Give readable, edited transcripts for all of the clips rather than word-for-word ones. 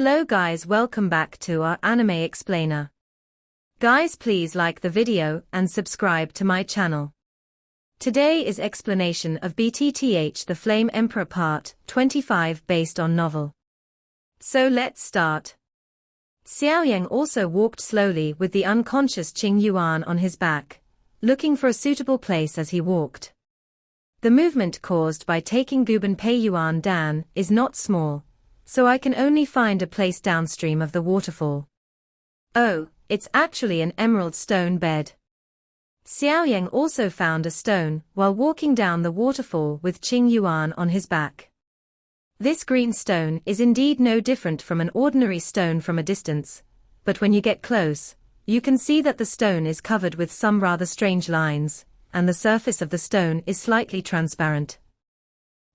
Hello guys, welcome back to our anime explainer. Guys, please like the video and subscribe to my channel. Today is explanation of BTTH The Flame Emperor Part 25 based on novel. So let's start. Xiao Yan also walked slowly with the unconscious Qing Yuan on his back, looking for a suitable place as he walked. The movement caused by taking Guban Pei Yuan Dan is not small, so I can only find a place downstream of the waterfall. Oh, it's actually an emerald stone bed. Xiao Yan also found a stone while walking down the waterfall with Qing Yuan on his back. This green stone is indeed no different from an ordinary stone from a distance, but when you get close, you can see that the stone is covered with some rather strange lines, and the surface of the stone is slightly transparent.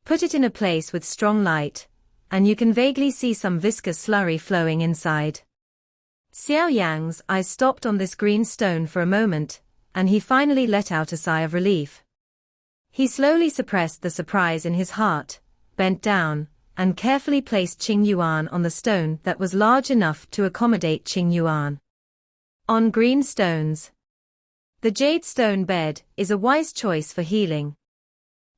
Put it in a place with strong light, and you can vaguely see some viscous slurry flowing inside. Xiao Yan's eyes stopped on this green stone for a moment, and he finally let out a sigh of relief. He slowly suppressed the surprise in his heart, bent down, and carefully placed Qing Yuan on the stone that was large enough to accommodate Qing Yuan. On green stones. The jade stone bed is a wise choice for healing.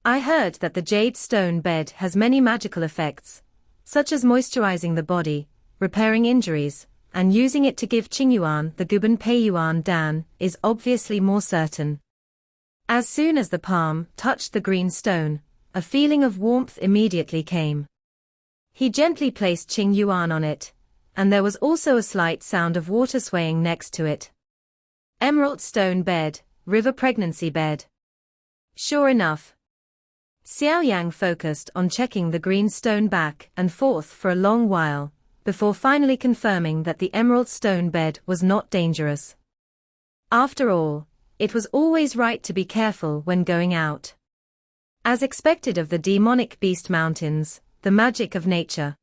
I heard that the jade stone bed has many magical effects, such as moisturizing the body, repairing injuries, and using it to give Qing Yuan the Guban Pei Yuan Dan is obviously more certain. As soon as the palm touched the green stone, a feeling of warmth immediately came. He gently placed Qing Yuan on it, and there was also a slight sound of water swaying next to it. Emerald stone bed, river pregnancy bed. Sure enough. Xiao Yan focused on checking the green stone back and forth for a long while, before finally confirming that the emerald stone bed was not dangerous. After all, it was always right to be careful when going out. As expected of the demonic beast mountains, the magic of nature.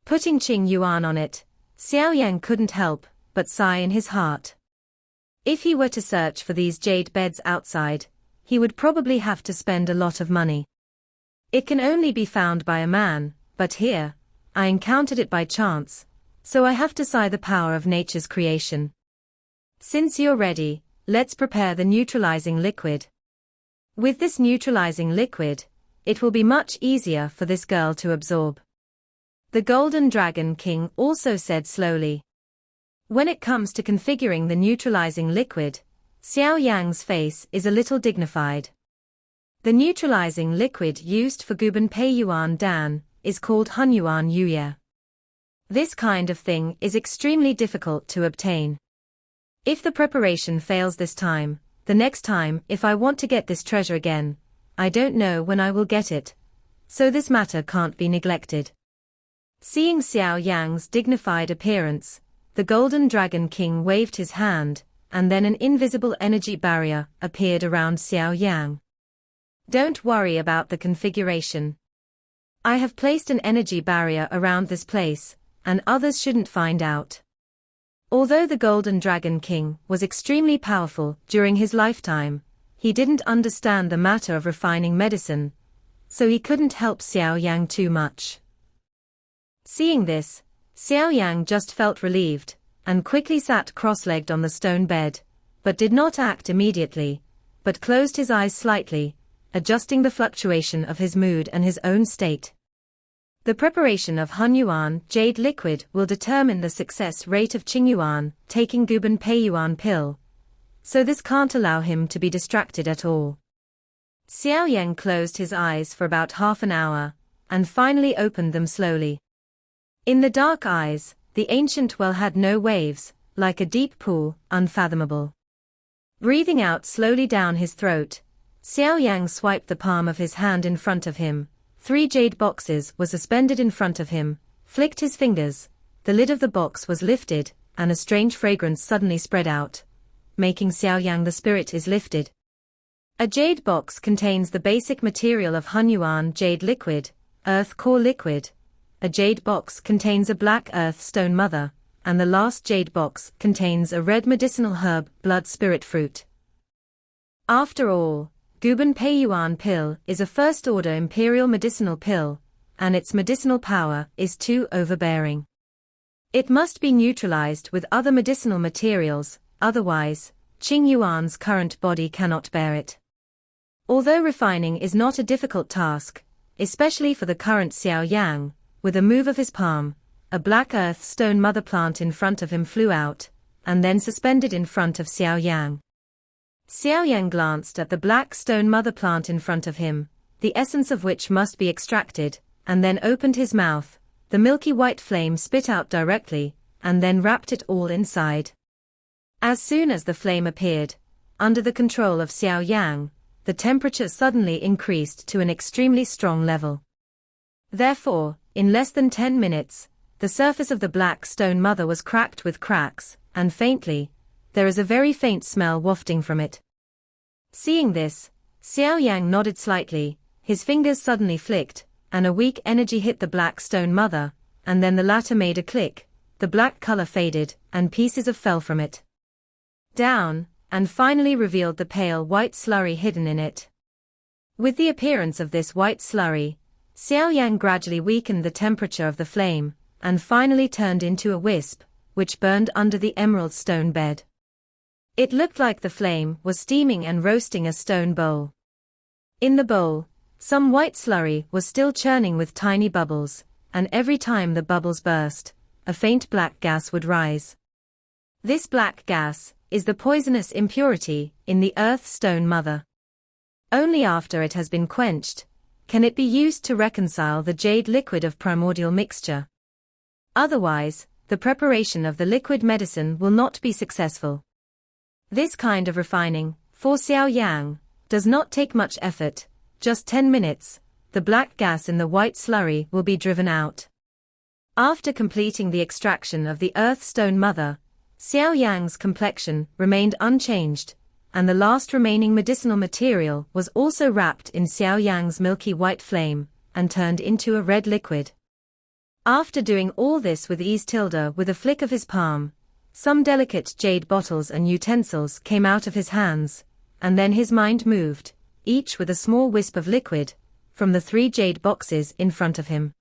Putting Qing Yuan on it, Xiao Yan couldn't help but sigh in his heart. If he were to search for these jade beds outside, he would probably have to spend a lot of money. It can only be found by a man, but here, I encountered it by chance, so I have to sigh the power of nature's creation. Since you're ready, let's prepare the neutralizing liquid. With this neutralizing liquid, it will be much easier for this girl to absorb. The Golden Dragon King also said slowly. When it comes to configuring the neutralizing liquid, Xiao Yan's face is a little dignified. The neutralizing liquid used for Guban Pei Yuan Dan is called Hunyuan Yuye. This kind of thing is extremely difficult to obtain. If the preparation fails this time, the next time if I want to get this treasure again, I don't know when I will get it, so this matter can't be neglected. Seeing Xiao Yan's dignified appearance, the Golden Dragon King waved his hand, and then an invisible energy barrier appeared around Xiao Yan. Don't worry about the configuration. I have placed an energy barrier around this place, and others shouldn't find out. Although the Golden Dragon King was extremely powerful during his lifetime, he didn't understand the matter of refining medicine, so he couldn't help Xiao Yan too much. Seeing this, Xiao Yan just felt relieved, and quickly sat cross-legged on the stone bed, but did not act immediately, but closed his eyes slightly, adjusting the fluctuation of his mood and his own state. The preparation of Hunyuan jade liquid will determine the success rate of Qing Yuan taking Guban Pei Yuan pill, so this can't allow him to be distracted at all. Xiao Yan closed his eyes for about half an hour, and finally opened them slowly. In the dark eyes, the ancient well had no waves, like a deep pool, unfathomable. Breathing out slowly down his throat, Xiao Yan swiped the palm of his hand in front of him. 3 jade boxes were suspended in front of him, flicked his fingers, the lid of the box was lifted, and a strange fragrance suddenly spread out, making Xiao Yan the spirit is lifted. A jade box contains the basic material of Hunyuan jade liquid, earth core liquid. A jade box contains a black earth stone mother, and the last jade box contains a red medicinal herb blood spirit fruit. After all, Guban Pei Yuan pill is a first-order imperial medicinal pill, and its medicinal power is too overbearing. It must be neutralized with other medicinal materials, otherwise, Qing Yuan's current body cannot bear it. Although refining is not a difficult task, especially for the current Xiao Yang, with a move of his palm, a black earth stone mother plant in front of him flew out, and then suspended in front of Xiao Yang. Xiao Yang glanced at the black stone mother plant in front of him, the essence of which must be extracted, and then opened his mouth. The milky white flame spit out directly, and then wrapped it all inside. As soon as the flame appeared, under the control of Xiao Yang, the temperature suddenly increased to an extremely strong level. Therefore, in less than 10 minutes, the surface of the black stone mother was cracked with cracks, and faintly, there is a very faint smell wafting from it. Seeing this, Xiao Yang nodded slightly, his fingers suddenly flicked, and a weak energy hit the black stone mother, and then the latter made a click, the black color faded, and pieces of fell from it down, and finally revealed the pale white slurry hidden in it. With the appearance of this white slurry, Xiao Yang gradually weakened the temperature of the flame, and finally turned into a wisp, which burned under the emerald stone bed. It looked like the flame was steaming and roasting a stone bowl. In the bowl, some white slurry was still churning with tiny bubbles, and every time the bubbles burst, a faint black gas would rise. This black gas is the poisonous impurity in the earth stone mother. Only after it has been quenched can it be used to reconcile the jade liquid of primordial mixture. Otherwise, the preparation of the liquid medicine will not be successful. This kind of refining, for Xiao Yang, does not take much effort. Just 10 minutes, the black gas in the white slurry will be driven out. After completing the extraction of the earth stone mother, Xiao Yang's complexion remained unchanged, and the last remaining medicinal material was also wrapped in Xiao Yang's milky white flame, and turned into a red liquid. After doing all this with ease with a flick of his palm, some delicate jade bottles and utensils came out of his hands, and then his mind moved, each with a small wisp of liquid, from the 3 jade boxes in front of him.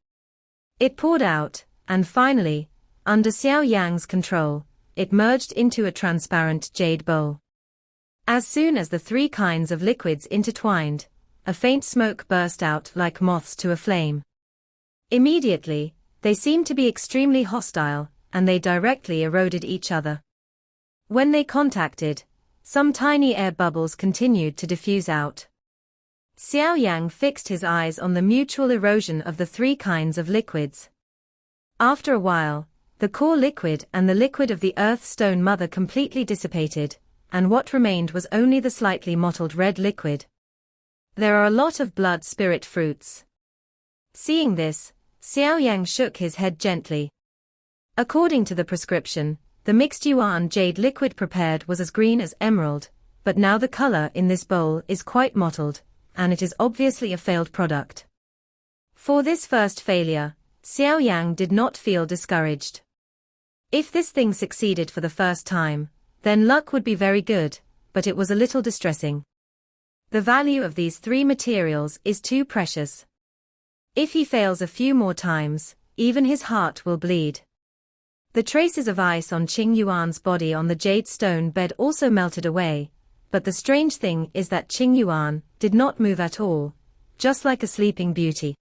It poured out, and finally, under Xiao Yang's control, it merged into a transparent jade bowl. As soon as the 3 kinds of liquids intertwined, a faint smoke burst out like moths to a flame. Immediately, they seemed to be extremely hostile, and they directly eroded each other. When they contacted, some tiny air bubbles continued to diffuse out. Xiao Yang fixed his eyes on the mutual erosion of the 3 kinds of liquids. After a while, the core liquid and the liquid of the earth stone mother completely dissipated, and what remained was only the slightly mottled red liquid. There are a lot of blood spirit fruits. Seeing this, Xiao Yang shook his head gently. According to the prescription, the mixed yuan jade liquid prepared was as green as emerald, but now the color in this bowl is quite mottled, and it is obviously a failed product. For this first failure, Xiao Yang did not feel discouraged. If this thing succeeded for the first time, then luck would be very good, but it was a little distressing. The value of these 3 materials is too precious. If he fails a few more times, even his heart will bleed. The traces of ice on Qing Yuan's body on the jade stone bed also melted away, but the strange thing is that Qing Yuan did not move at all, just like a sleeping beauty.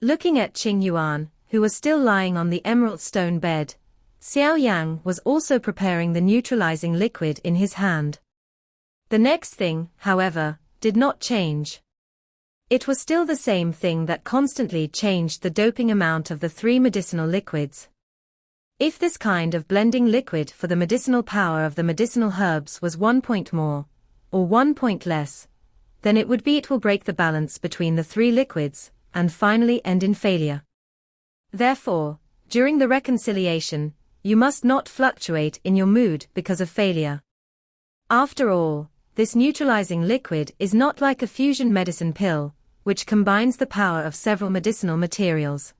Looking at Qing Yuan, who was still lying on the emerald stone bed, Xiao Yang was also preparing the neutralizing liquid in his hand. The next thing, however, did not change. It was still the same thing that constantly changed the doping amount of the 3 medicinal liquids. If this kind of blending liquid for the medicinal power of the medicinal herbs was 1 point more, or 1 point less, then it will break the balance between the 3 liquids, and finally end in failure. Therefore, during the reconciliation, you must not fluctuate in your mood because of failure. After all, this neutralizing liquid is not like a fusion medicine pill, which combines the power of several medicinal materials.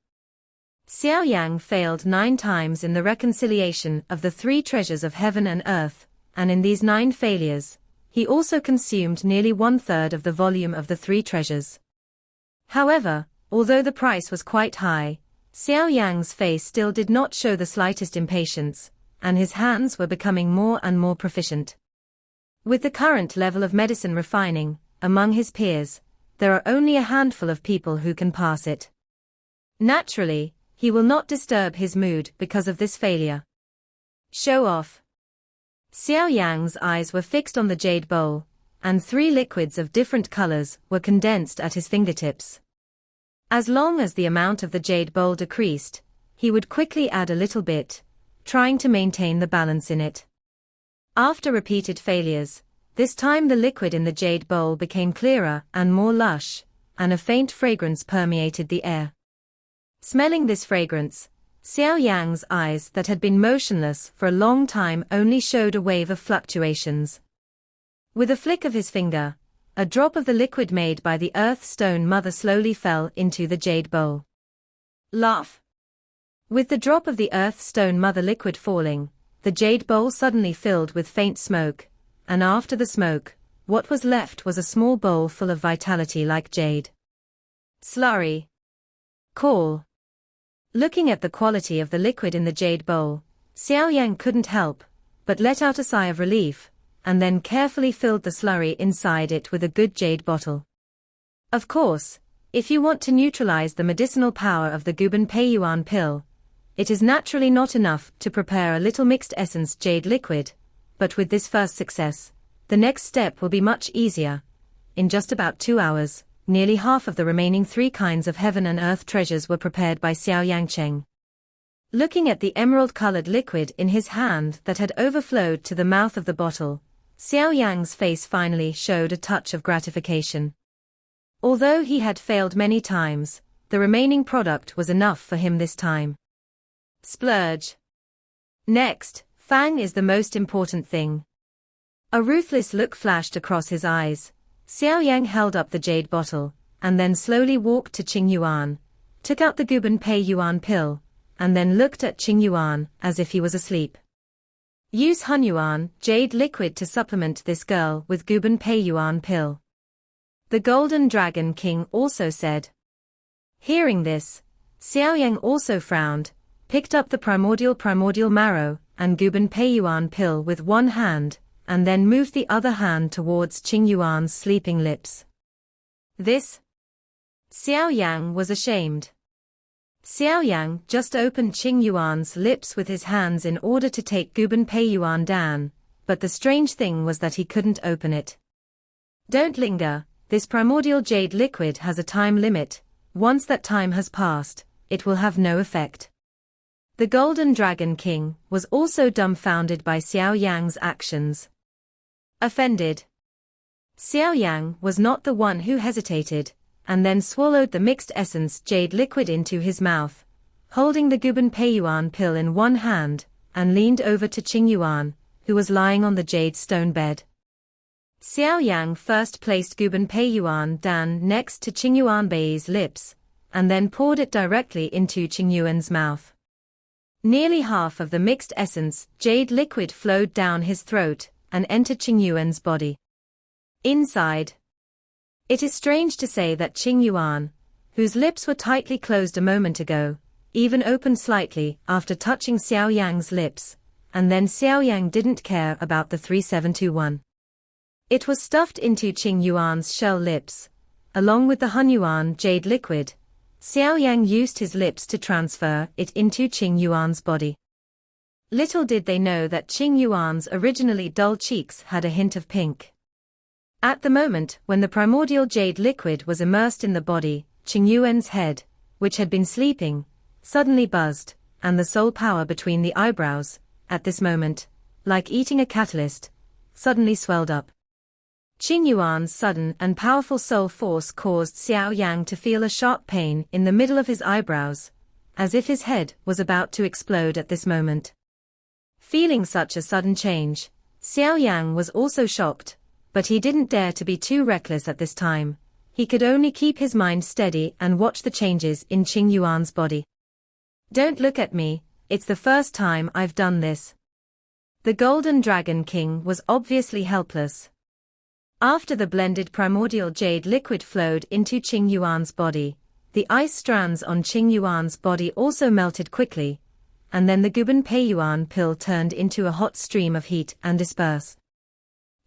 Xiao Yang failed 9 times in the reconciliation of the 3 treasures of heaven and earth, and in these 9 failures, he also consumed nearly 1/3 of the volume of the 3 treasures. However, although the price was quite high, Xiao Yang's face still did not show the slightest impatience, and his hands were becoming more and more proficient. With the current level of medicine refining, among his peers, there are only a handful of people who can pass it. Naturally, he will not disturb his mood because of this failure. Show off. Xiao Yang's eyes were fixed on the jade bowl, and 3 liquids of different colors were condensed at his fingertips. As long as the amount of the jade bowl decreased, he would quickly add a little bit, trying to maintain the balance in it. After repeated failures, this time the liquid in the jade bowl became clearer and more lush, and a faint fragrance permeated the air. Smelling this fragrance, Xiao Yang's eyes that had been motionless for a long time only showed a wave of fluctuations. With a flick of his finger, a drop of the liquid made by the Earth Stone Mother slowly fell into the jade bowl. Laugh. With the drop of the Earth Stone Mother liquid falling, the jade bowl suddenly filled with faint smoke, and after the smoke, what was left was a small bowl full of vitality like jade. Slurry. Call. Looking at the quality of the liquid in the jade bowl, Xiao Yang couldn't help but let out a sigh of relief, and then carefully filled the slurry inside it with a good jade bottle. Of course, if you want to neutralize the medicinal power of the Guban Pei Yuan pill, it is naturally not enough to prepare a little mixed essence jade liquid, but with this first success, the next step will be much easier. In just about 2 hours, nearly half of the remaining 3 kinds of heaven and earth treasures were prepared by Xiao Yangcheng. Looking at the emerald-colored liquid in his hand that had overflowed to the mouth of the bottle, Xiao Yang's face finally showed a touch of gratification. Although he had failed many times, the remaining product was enough for him this time. Splurge. Next, Fang is the most important thing. A ruthless look flashed across his eyes. Xiao Yang held up the jade bottle, and then slowly walked to Qing Yuan, took out the Guban Pei Yuan pill, and then looked at Qing Yuan as if he was asleep. Use Hunyuan jade liquid to supplement this girl with Guban Pei Yuan pill. The Golden Dragon King also said. Hearing this, Xiao Yang also frowned, picked up the primordial marrow and Guban Pei Yuan pill with one hand, and then moved the other hand towards Qing Yuan's sleeping lips. This? Xiao Yang was ashamed. Xiao Yang just opened Qing Yuan's lips with his hands in order to take Guban Pei Yuan down, but the strange thing was that he couldn't open it. Don't linger, this primordial jade liquid has a time limit. Once that time has passed, it will have no effect. The Golden Dragon King was also dumbfounded by Xiao Yang's actions. Offended. Xiao Yang was not the one who hesitated, and then swallowed the mixed essence jade liquid into his mouth, holding the Guban Pei Yuan pill in one hand, and leaned over to Qing Yuan, who was lying on the jade stone bed. Xiao Yang first placed Guban Pei Yuan down next to Qing Yuan Bei's lips, and then poured it directly into Qing Yuan's mouth. Nearly half of the mixed essence jade liquid flowed down his throat and entered Qing Yuan's body. Inside. It is strange to say that Qing Yuan, whose lips were tightly closed a moment ago, even opened slightly after touching Xiao Yang's lips, and then Xiao Yang didn't care about the 3721. It was stuffed into Qing Yuan's shell lips. Along with the Hunyuan jade liquid, Xiao Yang used his lips to transfer it into Qing Yuan's body. Little did they know that Qing Yuan's originally dull cheeks had a hint of pink. At the moment when the primordial jade liquid was immersed in the body, Qing Yuan's head, which had been sleeping, suddenly buzzed, and the soul power between the eyebrows, at this moment, like eating a catalyst, suddenly swelled up. Qing Yuan's sudden and powerful soul force caused Xiao Yang to feel a sharp pain in the middle of his eyebrows, as if his head was about to explode at this moment. Feeling such a sudden change, Xiao Yang was also shocked, but he didn't dare to be too reckless at this time. He could only keep his mind steady and watch the changes in Qing Yuan's body. Don't look at me, it's the first time I've done this. The Golden Dragon King was obviously helpless. After the blended primordial jade liquid flowed into Qing Yuan's body, the ice strands on Qing Yuan's body also melted quickly, and then the Guban Pei Yuan pill turned into a hot stream of heat and dispersed.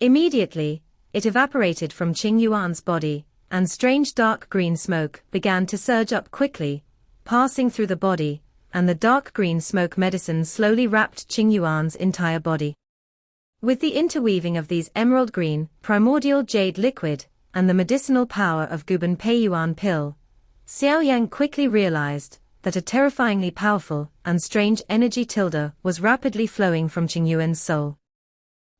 Immediately, it evaporated from Qing Yuan's body, and strange dark green smoke began to surge up quickly, passing through the body, and the dark green smoke medicine slowly wrapped Qing Yuan's entire body. With the interweaving of these emerald green, primordial jade liquid, and the medicinal power of Guban Pei Yuan pill, Xiao Yan quickly realized that a terrifyingly powerful and strange energy tilde was rapidly flowing from Qing Yuan's soul.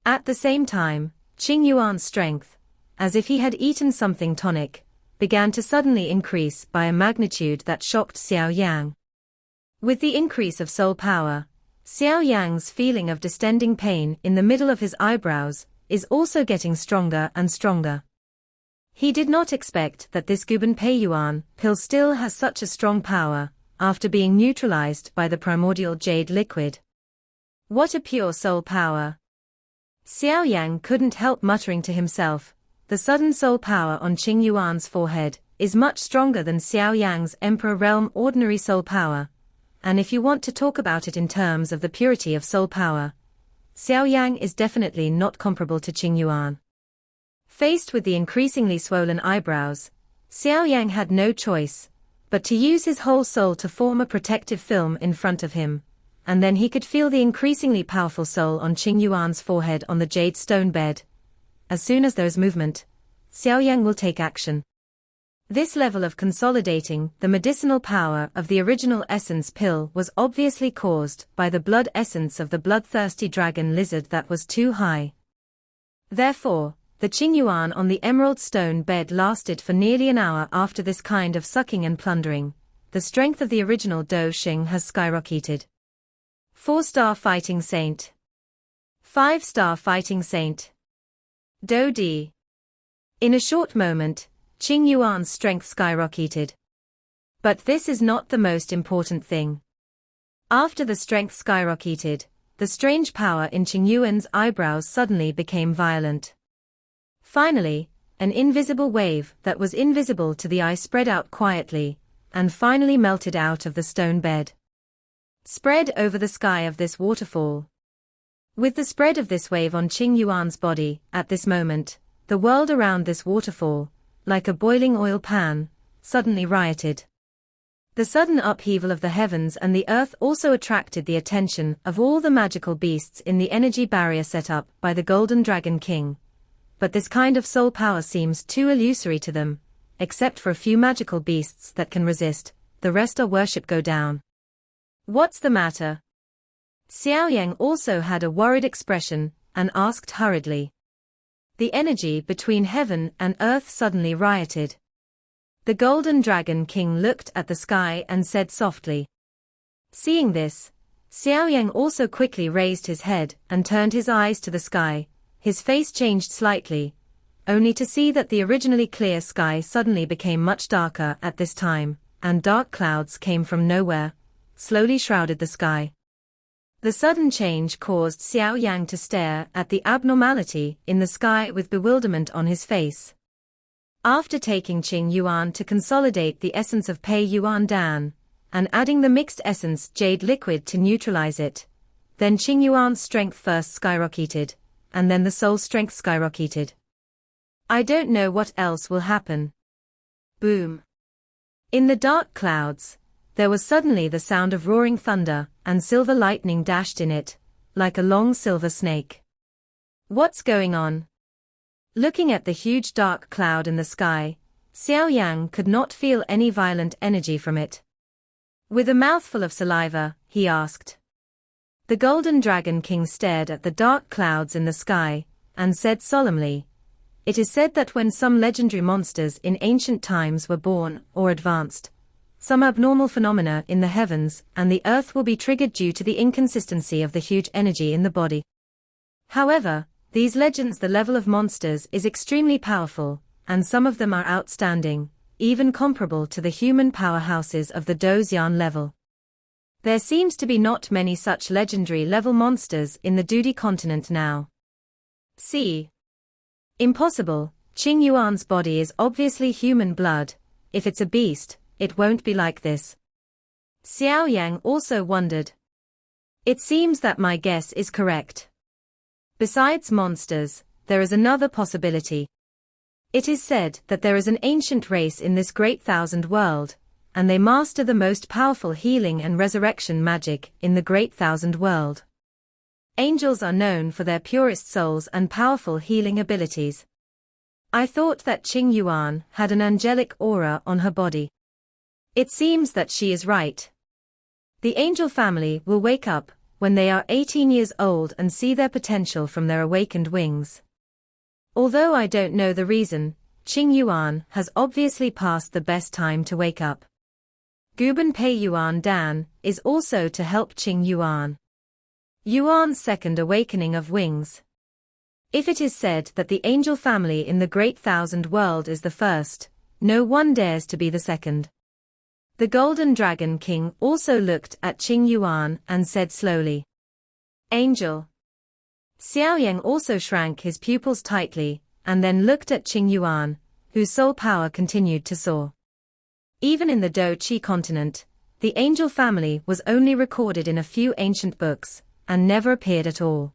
At the same time, Qing Yuan's strength, as if he had eaten something tonic, began to suddenly increase by a magnitude that shocked Xiao Yang. With the increase of soul power, Xiao Yang's feeling of distending pain in the middle of his eyebrows is also getting stronger and stronger. He did not expect that this Guban Pei Yuan pill still has such a strong power, after being neutralized by the primordial jade liquid. What a pure soul power! Xiao Yang couldn't help muttering to himself, the sudden soul power on Qing Yuan's forehead is much stronger than Xiao Yang's Emperor Realm ordinary soul power, and if you want to talk about it in terms of the purity of soul power, Xiao Yang is definitely not comparable to Qing Yuan. Faced with the increasingly swollen eyebrows, Xiao Yang had no choice but to use his whole soul to form a protective film in front of him, and then he could feel the increasingly powerful soul on Qing Yuan's forehead on the jade stone bed. As soon as there is movement, Xiao Yang will take action. This level of consolidating the medicinal power of the original essence pill was obviously caused by the blood essence of the bloodthirsty dragon lizard that was too high. Therefore, the Qing Yuan on the emerald stone bed lasted for nearly an hour after this kind of sucking and plundering. The strength of the original Do Xing has skyrocketed. 4-star fighting saint. 5-star fighting saint. Do Di. In a short moment, Qing Yuan's strength skyrocketed. But this is not the most important thing. After the strength skyrocketed, the strange power in Qing Yuan's eyebrows suddenly became violent. Finally, an invisible wave that was invisible to the eye spread out quietly, and finally melted out of the stone bed. Spread over the sky of this waterfall. With the spread of this wave on Qing Yuan's body, at this moment, the world around this waterfall, like a boiling oil pan, suddenly rioted. The sudden upheaval of the heavens and the earth also attracted the attention of all the magical beasts in the energy barrier set up by the Golden Dragon King. But this kind of soul power seems too illusory to them, except for a few magical beasts that can resist, the rest are worship go down. What's the matter? Xiao Yang also had a worried expression, and asked hurriedly. The energy between heaven and earth suddenly rioted. The Golden Dragon King looked at the sky and said softly. Seeing this, Xiao Yang also quickly raised his head and turned his eyes to the sky. His face changed slightly, only to see that the originally clear sky suddenly became much darker at this time, and dark clouds came from nowhere, slowly shrouded the sky. The sudden change caused Xiao Yang to stare at the abnormality in the sky with bewilderment on his face. After taking Qing Yuan to consolidate the essence of Pei Yuan Dan, and adding the mixed essence jade liquid to neutralize it, then Qing Yuan's strength first skyrocketed, and then the soul strength skyrocketed. I don't know what else will happen. Boom. In the dark clouds, there was suddenly the sound of roaring thunder, and silver lightning dashed in it, like a long silver snake. What's going on? Looking at the huge dark cloud in the sky, Xiao Yang could not feel any violent energy from it. With a mouthful of saliva, he asked. The Golden Dragon King stared at the dark clouds in the sky, and said solemnly, It is said that when some legendary monsters in ancient times were born or advanced, some abnormal phenomena in the heavens and the earth will be triggered due to the inconsistency of the huge energy in the body. However, these legends the level of monsters is extremely powerful, and some of them are outstanding, even comparable to the human powerhouses of the Dozian level. There seems to be not many such legendary level monsters in the Dudi continent now. See. Impossible, Qing Yuan's body is obviously human blood. If it's a beast, it won't be like this. Xiao Yan also wondered. It seems that my guess is correct. Besides monsters, there is another possibility. It is said that there is an ancient race in this great thousand world, and they master the most powerful healing and resurrection magic in the great thousand world. Angels are known for their purest souls and powerful healing abilities. I thought that Qing Yuan had an angelic aura on her body. It seems that she is right. The angel family will wake up when they are 18 years old and see their potential from their awakened wings. Although I don't know the reason, Qing Yuan has obviously passed the best time to wake up. Guban Pei Yuan Dan is also to help Qing Yuan. Yuan's second awakening of wings. If it is said that the angel family in the great thousand world is the first, no one dares to be the second. The Golden Dragon King also looked at Qing Yuan and said slowly, "Angel." Xiao Yan also shrank his pupils tightly, and then looked at Qing Yuan, whose soul power continued to soar. Even in the Do Qi continent, the angel family was only recorded in a few ancient books, and never appeared at all.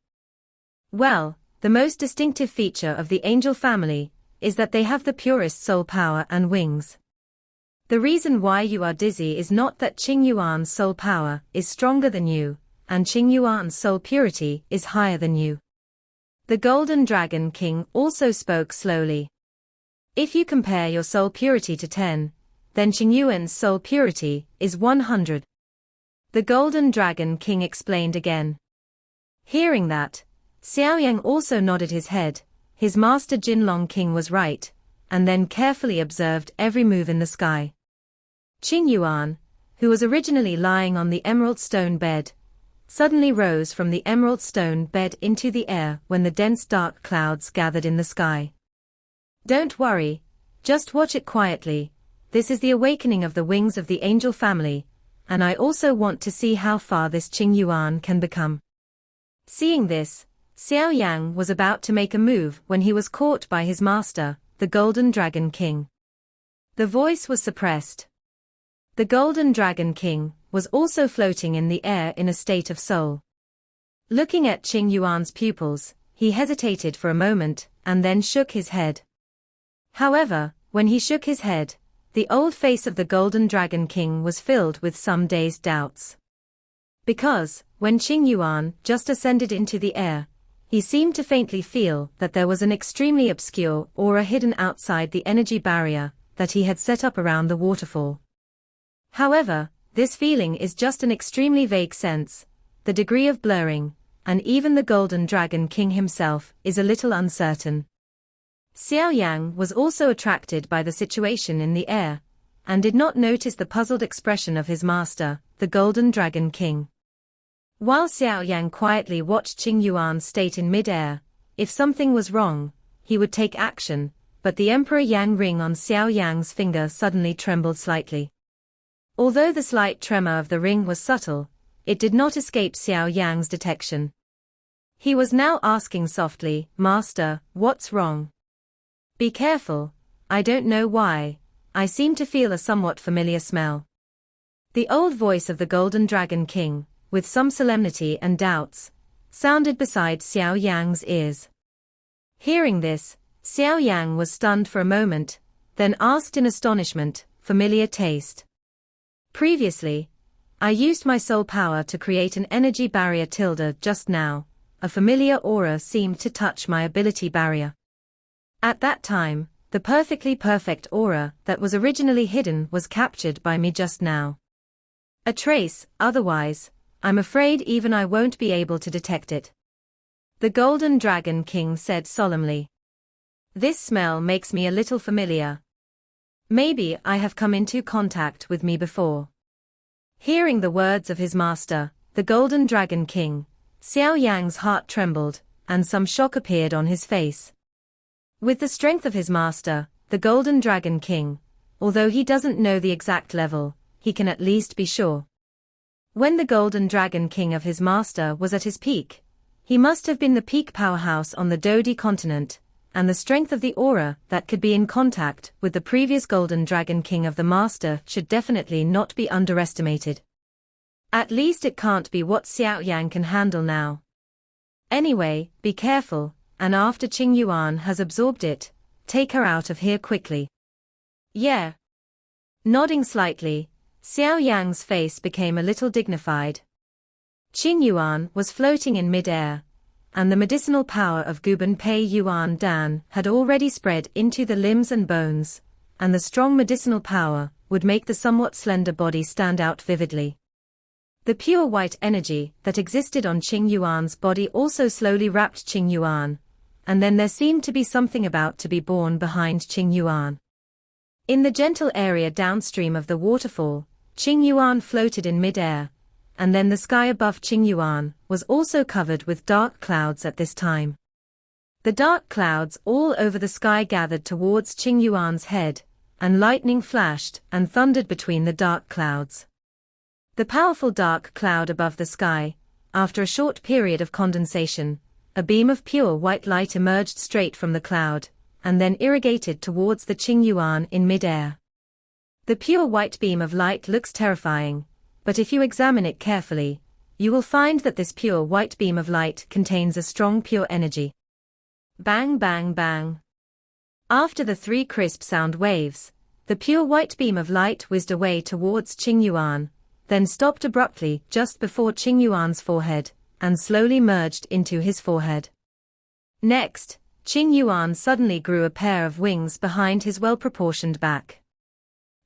Well, the most distinctive feature of the angel family is that they have the purest soul power and wings. The reason why you are dizzy is not that Qing Yuan's soul power is stronger than you, and Qing Yuan's soul purity is higher than you. The Golden Dragon King also spoke slowly. If you compare your soul purity to 10, then Qing Yuan's soul purity is 100. The Golden Dragon King explained again. Hearing that, Xiao Yan also nodded his head. His master Jinlong King was right, and then carefully observed every move in the sky. Qing Yuan, who was originally lying on the emerald stone bed, suddenly rose from the emerald stone bed into the air when the dense dark clouds gathered in the sky. Don't worry, just watch it quietly. This is the awakening of the wings of the angel family, and I also want to see how far this Qing Yuan can become. Seeing this, Xiao Yang was about to make a move when he was caught by his master, the Golden Dragon King. The voice was suppressed. The Golden Dragon King was also floating in the air in a state of soul. Looking at Qing Yuan's pupils, he hesitated for a moment, and then shook his head. However, when he shook his head, the old face of the Golden Dragon King was filled with some dazed doubts. Because, when Qing Yuan just ascended into the air, he seemed to faintly feel that there was an extremely obscure aura hidden outside the energy barrier that he had set up around the waterfall. However, this feeling is just an extremely vague sense, the degree of blurring, and even the Golden Dragon King himself is a little uncertain. Xiao Yang was also attracted by the situation in the air, and did not notice the puzzled expression of his master, the Golden Dragon King. While Xiao Yang quietly watched Qing Yuan's state in mid-air, if something was wrong, he would take action, but the Emperor Yang ring on Xiao Yang's finger suddenly trembled slightly. Although the slight tremor of the ring was subtle, it did not escape Xiao Yang's detection. He was now asking softly, "Master, what's wrong?" "Be careful, I don't know why, I seem to feel a somewhat familiar smell." The old voice of the Golden Dragon King, with some solemnity and doubts, sounded beside Xiao Yang's ears. Hearing this, Xiao Yang was stunned for a moment, then asked in astonishment, "Familiar taste?" Previously, I used my soul power to create an energy barrier just now, a familiar aura seemed to touch my ability barrier. At that time, the perfectly perfect aura that was originally hidden was captured by me just now. A trace, otherwise, I'm afraid even I won't be able to detect it. The Golden Dragon King said solemnly. This smell makes me a little familiar. Maybe I have come into contact with me before. Hearing the words of his master, the Golden Dragon King, Xiao Yang's heart trembled, and some shock appeared on his face. With the strength of his master, the Golden Dragon King, although he doesn't know the exact level, he can at least be sure. When the Golden Dragon King of his master was at his peak, he must have been the peak powerhouse on the Dodi continent, and the strength of the aura that could be in contact with the previous Golden Dragon King of the Master should definitely not be underestimated. At least it can't be what Xiao Yan can handle now. Anyway, be careful, and after Qing Yuan has absorbed it, take her out of here quickly. Yeah. Nodding slightly, Xiao Yang's face became a little dignified. Qing Yuan was floating in mid-air, and the medicinal power of Guban Pei Yuan Dan had already spread into the limbs and bones, and the strong medicinal power would make the somewhat slender body stand out vividly. The pure white energy that existed on Qing Yuan's body also slowly wrapped Qing Yuan, and then there seemed to be something about to be born behind Qing Yuan. In the gentle area downstream of the waterfall, Qing Yuan floated in mid-air, and then the sky above Qing Yuan was also covered with dark clouds at this time. The dark clouds all over the sky gathered towards Qing Yuan's head, and lightning flashed and thundered between the dark clouds. The powerful dark cloud above the sky, after a short period of condensation, a beam of pure white light emerged straight from the cloud, and then irrigated towards the Qing Yuan in mid-air. The pure white beam of light looks terrifying, but if you examine it carefully, you will find that this pure white beam of light contains a strong pure energy. Bang bang bang. After the 3 crisp sound waves, the pure white beam of light whizzed away towards Qing Yuan, then stopped abruptly just before Qing Yuan's forehead, and slowly merged into his forehead. Next, Qing Yuan suddenly grew a pair of wings behind his well-proportioned back.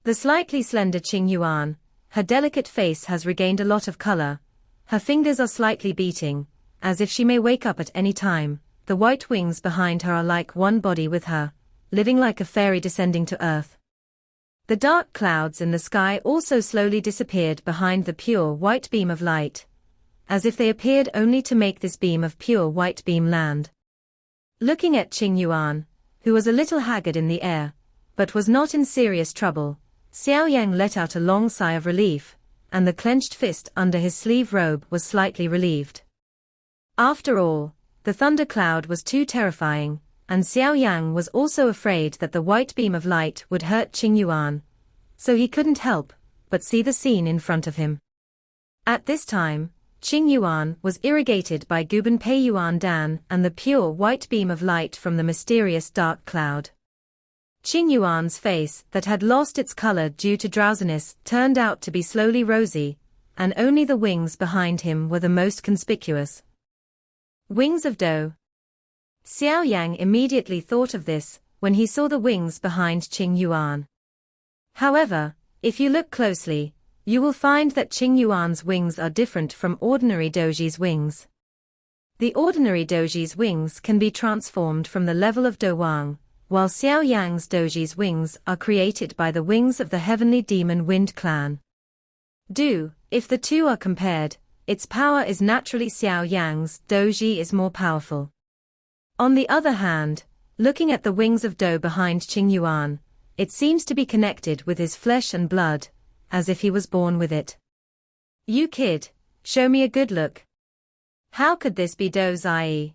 The slightly slender Qing Yuan, her delicate face has regained a lot of color, her fingers are slightly beating, as if she may wake up at any time. The white wings behind her are like one body with her, living like a fairy descending to earth. The dark clouds in the sky also slowly disappeared behind the pure white beam of light, as if they appeared only to make this beam of pure white beam land. Looking at Qing Yuan, who was a little haggard in the air, but was not in serious trouble, Xiao Yang let out a long sigh of relief, and the clenched fist under his sleeve robe was slightly relieved. After all, the thunder cloud was too terrifying, and Xiao Yang was also afraid that the white beam of light would hurt Qing Yuan, so he couldn't help but see the scene in front of him. At this time, Qing Yuan was irrigated by Guban Pei Yuan Dan and the pure white beam of light from the mysterious dark cloud. Qing Yuan's face that had lost its color due to drowsiness turned out to be slowly rosy, and only the wings behind him were the most conspicuous. Wings of dough. Xiao Yang immediately thought of this when he saw the wings behind Qing Yuan. However, if you look closely, you will find that Qing Yuan's wings are different from ordinary Doji's wings. The ordinary Doji's wings can be transformed from the level of Dowang, while Xiao Yang's Doji's wings are created by the wings of the heavenly demon Wind clan. If the two are compared, its power is naturally Xiao Yang's Doji is more powerful. On the other hand, looking at the wings of dough behind Qing Yuan, it seems to be connected with his flesh and blood, as if he was born with it. You kid, show me a good look. How could this be Dou Zai?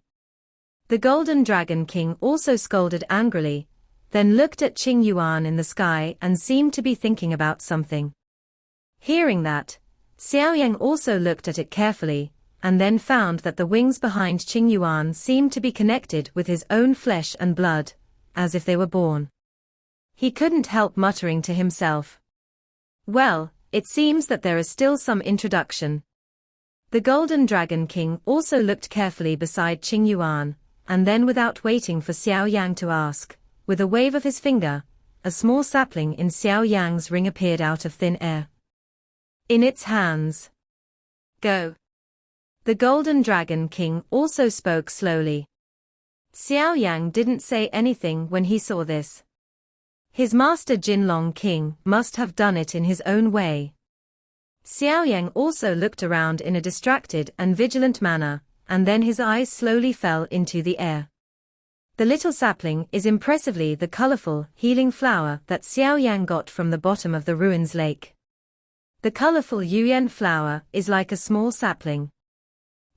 The Golden Dragon King also scolded angrily, then looked at Qing Yuan in the sky and seemed to be thinking about something. Hearing that, Xiao Yang also looked at it carefully, and then found that the wings behind Qing Yuan seemed to be connected with his own flesh and blood, as if they were born. He couldn't help muttering to himself. Well, it seems that there is still some introduction. The Golden Dragon King also looked carefully beside Qing Yuan, and then without waiting for Xiao Yang to ask, with a wave of his finger, a small sapling in Xiao Yang's ring appeared out of thin air. In its hands. Go. The Golden Dragon King also spoke slowly. Xiao Yang didn't say anything when he saw this. His master Jinlong King must have done it in his own way. Xiao Yang also looked around in a distracted and vigilant manner, and then his eyes slowly fell into the air. The little sapling is impressively the colorful, healing flower that Xiao Yang got from the bottom of the ruins lake. The colorful Yuyan flower is like a small sapling.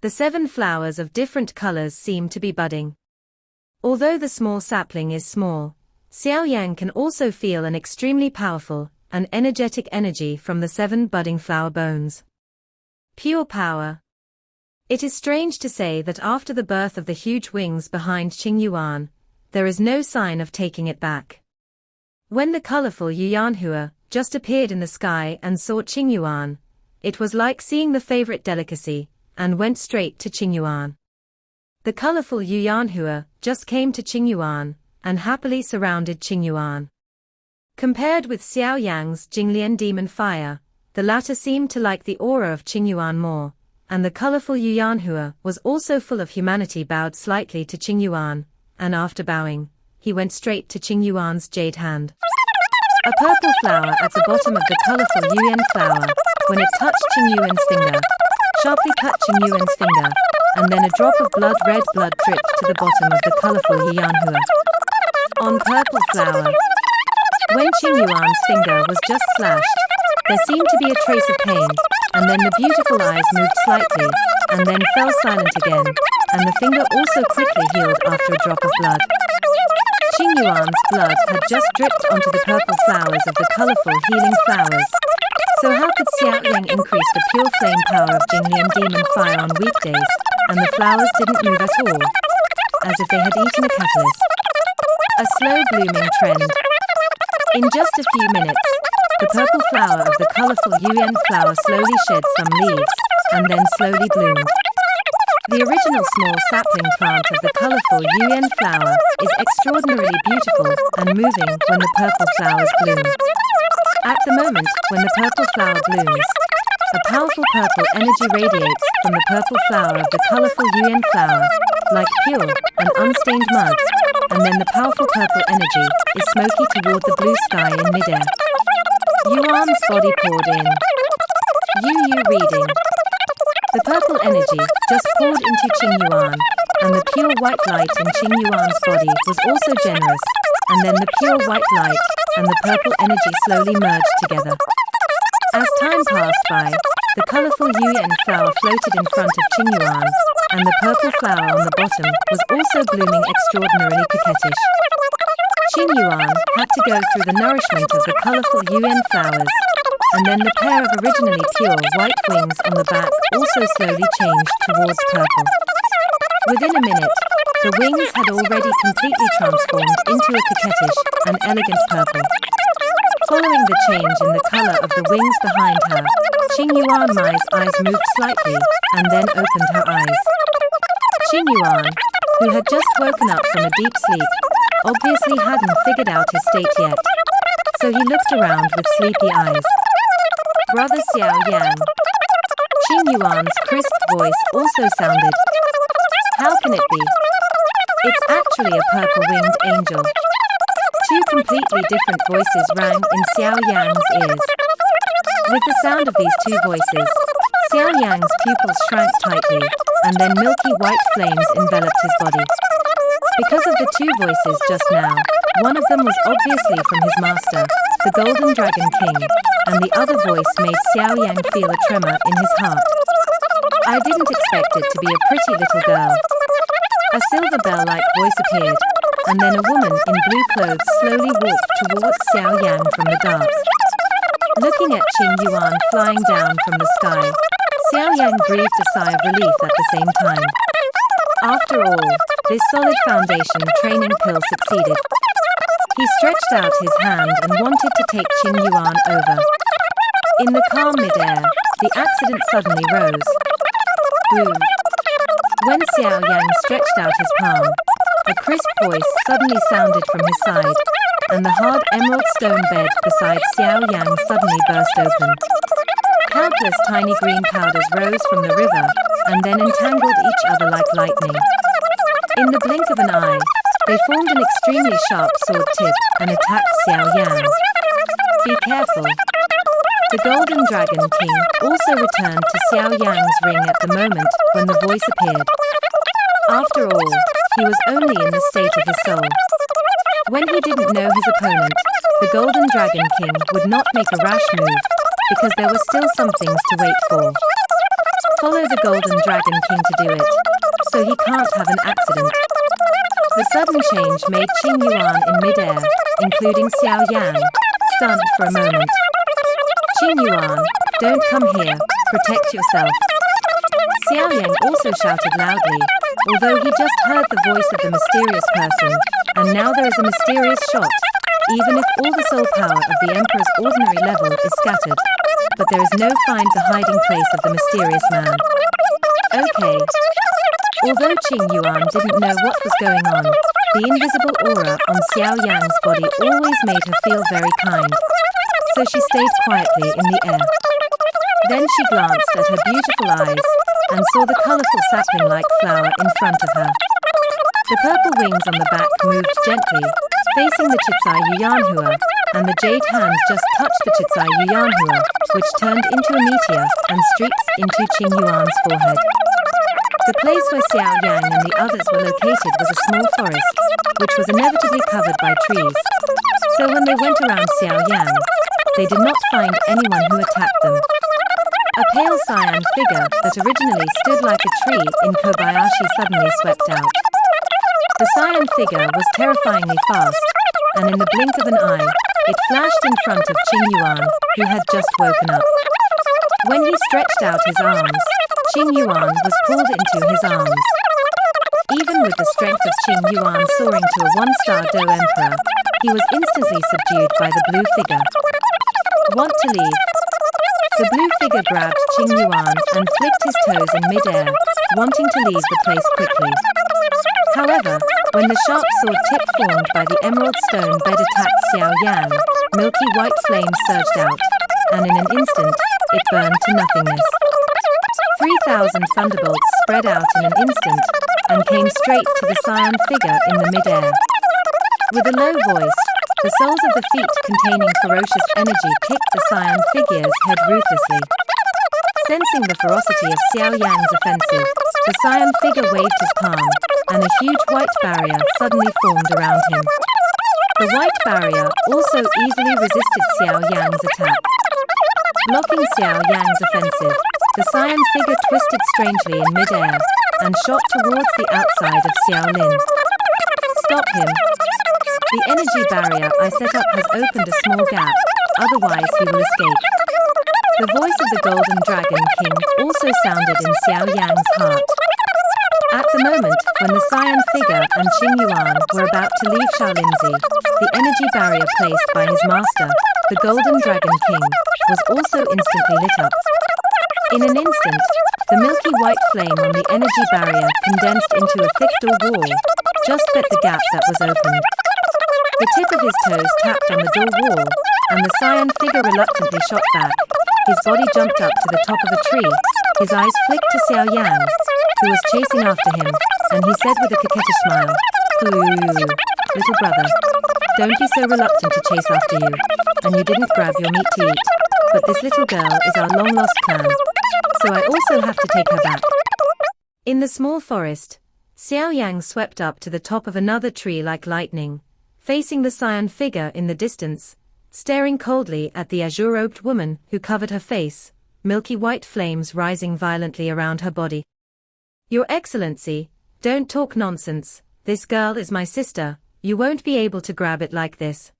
The 7 flowers of different colors seem to be budding. Although the small sapling is small, Xiao Yan can also feel an extremely powerful and energetic energy from the 7 budding flower bones. Pure power. It is strange to say that after the birth of the huge wings behind Qing Yuan, there is no sign of taking it back. When the colorful Yuanhua just appeared in the sky and saw Qing Yuan, it was like seeing the favorite delicacy, and went straight to Qing Yuan. The colorful Yuanhua just came to Qing Yuan, and happily surrounded Qing Yuan. Compared with Xiao Yang's Jinglian demon fire, the latter seemed to like the aura of Qing Yuan more, and the colorful Yuanhua was also full of humanity. Bowed slightly to Qing Yuan, and after bowing, he went straight to Qing Yuan's jade hand. A purple flower at the bottom of the colorful Yuan flower, when it touched Qing Yuan's finger, sharply cut Qing Yuan's finger, and then a drop of red blood dripped to the bottom of the colorful Yuanhua. On purple flower. When Qing Yuan's finger was just slashed, there seemed to be a trace of pain, and then the beautiful eyes moved slightly, and then fell silent again, and the finger also quickly healed after a drop of blood. Qing Yuan's blood had just dripped onto the purple flowers of the colorful healing flowers. So how could Xiao Yang increase the pure flame power of Jinglian demon fire on weekdays, and the flowers didn't move at all, as if they had eaten a catalyst? A slow blooming trend. In just a few minutes, the purple flower of the colorful Yuan flower slowly shed some leaves, and then slowly bloomed. The original small sapling plant of the colorful Yuan flower is extraordinarily beautiful and moving when the purple flowers bloom. At the moment when the purple flower blooms, a powerful purple energy radiates from the purple flower of the colorful Yuan flower, like pure and unstained mud, and then the powerful purple energy is smoky toward the blue sky in midair. Yuan's body poured in. Yu reading. The purple energy just poured into Qing Yuan, and the pure white light in Qing Yuan's body was also generous, and then the pure white light and the purple energy slowly merged together. As time passed by, the colorful Yuan flower floated in front of Qing Yuan, and the purple flower on the bottom was also blooming extraordinarily coquettish. Qing Yuan had to go through the nourishment of the colorful Yuan flowers, and then the pair of originally pure white wings on the back also slowly changed towards purple. Within a minute, the wings had already completely transformed into a coquettish and elegant purple. Following the change in the color of the wings behind her, Qing Yuan's eyes moved slightly, and then opened her eyes. Qing Yuan, who had just woken up from a deep sleep, obviously hadn't figured out his state yet, so he looked around with sleepy eyes. Brother Xiao Yan. Qing Yuan's crisp voice also sounded. How can it be? It's actually a purple-winged angel. Two completely different voices rang in Xiao Yang's ears. With the sound of these two voices, Xiao Yang's pupils shrank tightly, and then milky white flames enveloped his body. Because of the two voices just now, one of them was obviously from his master, the Golden Dragon King, and the other voice made Xiao Yang feel a tremor in his heart. I didn't expect it to be a pretty little girl. A silver bell-like voice appeared, and then a woman in blue clothes slowly walked towards Xiao Yang from the dark. Looking at Qing Yuan flying down from the sky, Xiao Yang breathed a sigh of relief at the same time. After all, this solid foundation training pill succeeded. He stretched out his hand and wanted to take Qing Yuan over. In the calm midair, the accident suddenly rose. Boom. When Xiao Yang stretched out his palm, a crisp voice suddenly sounded from his side, and the hard emerald stone bed beside Xiao Yang suddenly burst open. Countless tiny green powders rose from the river, and then entangled each other like lightning. In the blink of an eye, they formed an extremely sharp sword tip and attacked Xiao Yang. Be careful. The Golden Dragon King also returned to Xiao Yang's ring at the moment when the voice appeared. After all, he was only in the state of his soul. When he didn't know his opponent, the Golden Dragon King would not make a rash move, because there were still some things to wait for. Follow the Golden Dragon King to do it, so he can't have an accident. The sudden change made Qing Yuan in mid-air, including Xiao Yan, stunned for a moment. Qing Yuan, don't come here, protect yourself. Xiao Yan also shouted loudly, although he just heard the voice of the mysterious person, and now there is a mysterious shot, even if all the soul power of the Emperor's ordinary level is scattered. But there is no find the hiding place of the mysterious man. Okay. Although Qing Yuan didn't know what was going on, the invisible aura on Xiao Yang's body always made her feel very kind. So she stayed quietly in the air. Then she glanced at her beautiful eyes, and saw the colorful sapling-like flower in front of her. The purple wings on the back moved gently, facing the Chitsai Yuyanhua, and the jade hand just touched the Chitsai Yuyanhua, which turned into a meteor and streaks into Qing Yuan's forehead. The place where Xiao Yang and the others were located was a small forest, which was inevitably covered by trees. So when they went around Xiao Yang, they did not find anyone who attacked them. A pale cyan figure that originally stood like a tree in Kobayashi suddenly swept out. The cyan figure was terrifyingly fast, and in the blink of an eye, it flashed in front of Qing Yuan, who had just woken up. When he stretched out his arms, Qing Yuan was pulled into his arms. Even with the strength of Qing Yuan soaring to a one-star Do Emperor, he was instantly subdued by the blue figure. Want to leave? The blue figure grabbed Qing Yuan and flicked his toes in mid-air, wanting to leave the place quickly. However, when the sharp sword tip formed by the emerald stone bed attacked Xiao Yang, milky white flame surged out, and in an instant, it burned to nothingness. 3,000 thunderbolts spread out in an instant, and came straight to the cyan figure in the mid-air. With a low voice, the soles of the feet containing ferocious energy kicked the cyan figure's head ruthlessly. Sensing the ferocity of Xiao Yang's offensive, the cyan figure waved his palm, and a huge white barrier suddenly formed around him. The white barrier also easily resisted Xiao Yang's attack. Blocking Xiao Yang's offensive, the cyan figure twisted strangely in mid-air, and shot towards the outside of Xiao Lin. Stop him. The energy barrier I set up has opened a small gap, otherwise he will escape. The voice of the Golden Dragon King also sounded in Xiao Yang's heart. At the moment, when the cyan figure and Qing Yuan were about to leave Shaolinzi, the energy barrier placed by his master, the Golden Dragon King, was also instantly lit up. In an instant, the milky white flame on the energy barrier condensed into a thick door wall, just bet the gap that was opened. The tip of his toes tapped on the door wall, and the cyan figure reluctantly shot back. His body jumped up to the top of a tree, his eyes flicked to Xiao Yang, who was chasing after him, and he said with a coquettish smile, "Ooh, little brother, don't be so reluctant to chase after you, and you didn't grab your meat to eat, but this little girl is our long-lost clan, so I also have to take her back." In the small forest, Xiao Yang swept up to the top of another tree like lightning, facing the cyan figure in the distance, staring coldly at the azure-robed woman who covered her face, milky white flames rising violently around her body. "Your Excellency, don't talk nonsense, this girl is my sister, you won't be able to grab it like this."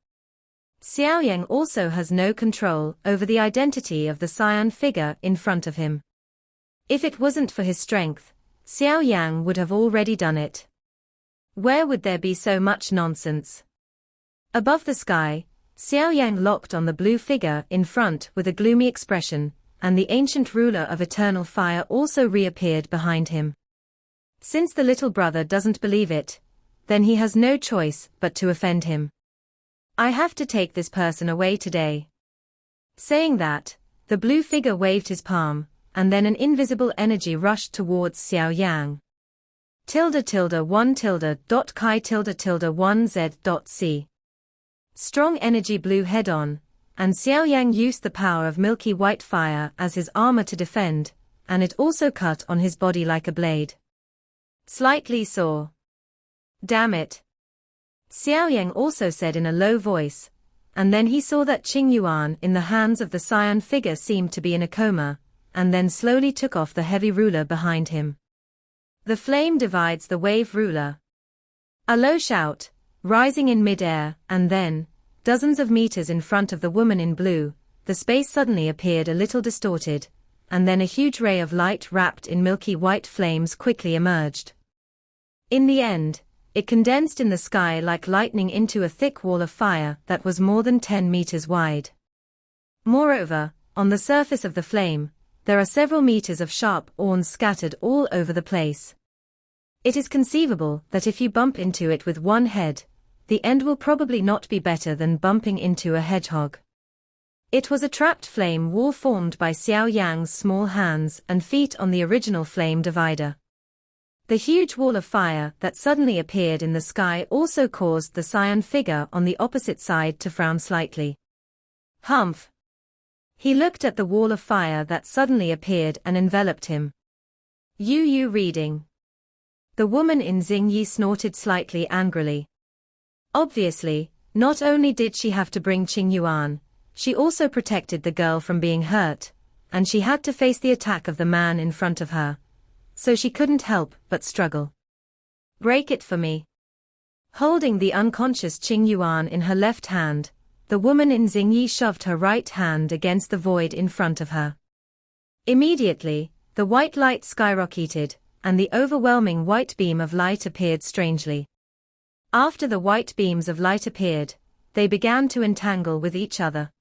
Xiao Yang also has no control over the identity of the cyan figure in front of him. If it wasn't for his strength, Xiao Yang would have already done it. Where would there be so much nonsense? Above the sky, Xiao Yang locked on the blue figure in front with a gloomy expression, and the ancient ruler of eternal fire also reappeared behind him. Since the little brother doesn't believe it, then he has no choice but to offend him. "I have to take this person away today." Saying that, the blue figure waved his palm, and then an invisible energy rushed towards Xiao Yang. ~1.chi.1z.c Strong energy blew head-on, and Xiao Yang used the power of milky white fire as his armor to defend, and it also cut on his body like a blade. Slightly sore. "Damn it," Xiao Yang also said in a low voice, and then he saw that Qing Yuan in the hands of the cyan figure seemed to be in a coma, and then slowly took off the heavy ruler behind him. "The flame divides the wave ruler." A low shout, rising in mid-air, and then, dozens of meters in front of the woman in blue, the space suddenly appeared a little distorted, and then a huge ray of light wrapped in milky white flames quickly emerged. In the end, it condensed in the sky like lightning into a thick wall of fire that was more than 10 meters wide. Moreover, on the surface of the flame, there are several meters of sharp horns scattered all over the place. It is conceivable that if you bump into it with one head, the end will probably not be better than bumping into a hedgehog. It was a trapped flame wall formed by Xiao Yan's small hands and feet on the original flame divider. The huge wall of fire that suddenly appeared in the sky also caused the cyan figure on the opposite side to frown slightly. Humph! He looked at the wall of fire that suddenly appeared and enveloped him. You reading? The woman in Xingyi snorted slightly angrily. Obviously, not only did she have to bring Qingyuan, she also protected the girl from being hurt, and she had to face the attack of the man in front of her, so she couldn't help but struggle. Break it for me. Holding the unconscious Qingyuan in her left hand, the woman in Xingyi shoved her right hand against the void in front of her. Immediately, the white light skyrocketed, and the overwhelming white beam of light appeared strangely. After the white beams of light appeared, they began to entangle with each other.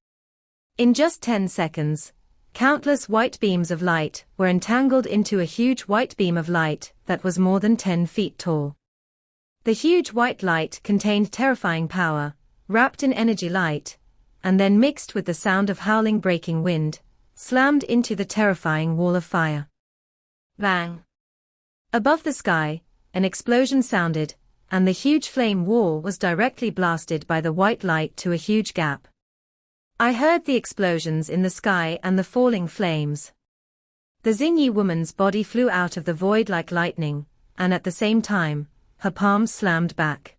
In just 10 seconds, countless white beams of light were entangled into a huge white beam of light that was more than 10 feet tall. The huge white light contained terrifying power, wrapped in energy light, and then mixed with the sound of howling breaking wind, slammed into the terrifying wall of fire. Bang! Above the sky, an explosion sounded, and the huge flame wall was directly blasted by the white light to a huge gap. I heard the explosions in the sky and the falling flames. The Xingyi woman's body flew out of the void like lightning, and at the same time, her palms slammed back.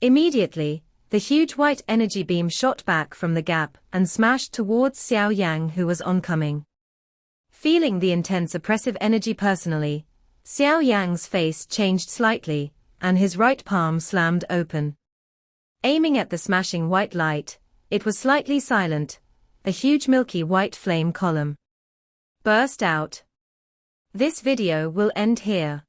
Immediately, the huge white energy beam shot back from the gap and smashed towards Xiao Yang, who was oncoming. Feeling the intense oppressive energy personally, Xiao Yang's face changed slightly, and his right palm slammed open. Aiming at the smashing white light, it was slightly silent. A huge milky white flame column burst out. This video will end here.